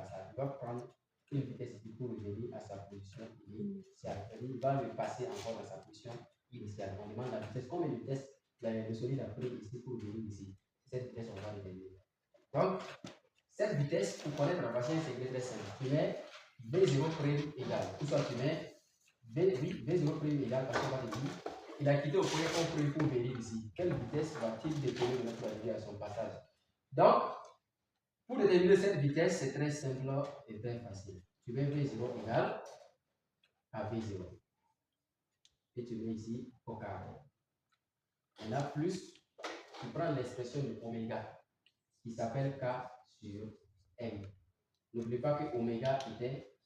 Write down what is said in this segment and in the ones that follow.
passage. Il va prendre une vitesse ici pour revenir à sa position initiale. Il va le passer encore dans sa position initiale. On demande la vitesse. Combien de vitesses le solide a pris ici pour venir ici? Cette vitesse, on va déterminer. Donc, cette vitesse, pour connaître la voici un secret très simple. Tu mets V0' égale. Ou soit tu mets V0' égale parce qu'on va te dire, il a quitté au point pour venir ici. Quelle vitesse va-t-il décoller de notre arrivée à son passage? Donc, pour déterminer cette vitesse, c'est très simple et très facile. Tu mets V0 égale à V0. Et tu mets ici au carré. On a plus, tu prends l'expression de oméga, qui s'appelle K sur M. N'oublie pas que oméga était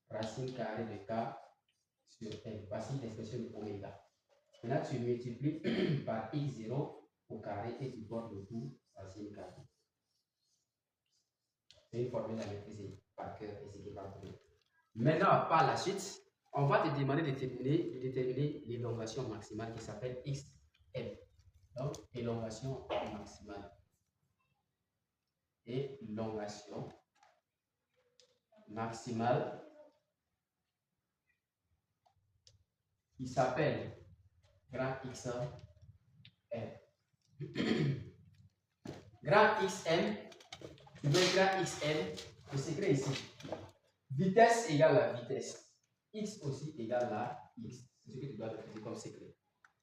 racine carrée de K sur M. Voici l'expression de oméga. Maintenant, tu multiplies par x0 au carré et tu portes le tout racine carrée. C'est une formule à maîtriser par cœur et c'est qui va trouver. Maintenant, par la suite, on va te demander de déterminer l'élongation maximale qui s'appelle xm. Donc, élongation maximale. Élongation maximale qui s'appelle grand XM. Grand XM, tu mets grand XM, le secret ici. Vitesse égale à vitesse. X aussi égale à X. C'est ce que tu dois maîtriser comme secret.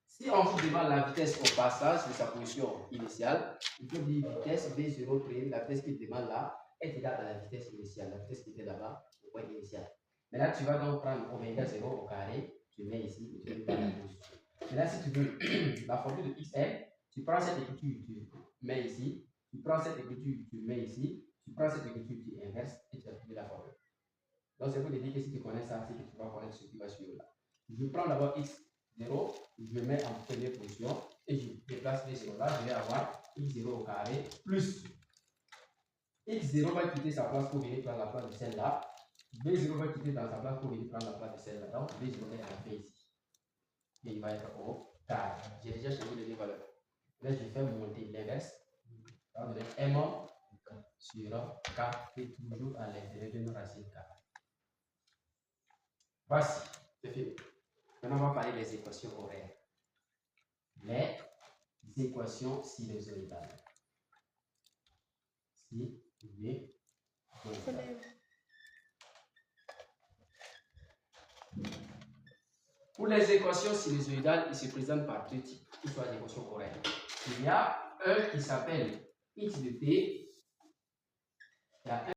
Si on vous demande la vitesse au passage de sa position initiale, il faut dire vitesse V0', la vitesse qu'il demande là, est égale à la vitesse initiale, la vitesse qui était là-bas au point initial. Maintenant, tu vas donc prendre oméga 0 au carré, tu mets ici et tu mets dans la position. Maintenant, si tu veux la formule de XM, tu prends cette écriture, tu mets ici, tu prends cette écriture, tu mets ici, tu prends cette écriture, tu inverses et tu appliques la formule. Donc, c'est pour te dire que si tu connais ça, c'est que tu vas connaître ce qui va suivre là. Je prends d'abord x0, je le mets en première position et je déplace les 0 là, je vais avoir x0 au carré plus x0 va quitter sa place pour venir prendre la place de celle-là. V0 va quitter dans sa place pour venir prendre la place de celle-là. Donc, V0 est entré ici. Et il va être au carré. J'ai déjà choisi les deux valeurs. Là, je fais monter l'inverse. On va donner M sur K et toujours à l'intérieur de nos racines carrées. Voici, c'est fini. Maintenant, on va parler des équations horaires. Les équations sinusoïdales. Pour les équations sinusoïdales, ils se présentent par deux types, qui sont les équations horaires. Il y a un qui s'appelle x de t. Il y a un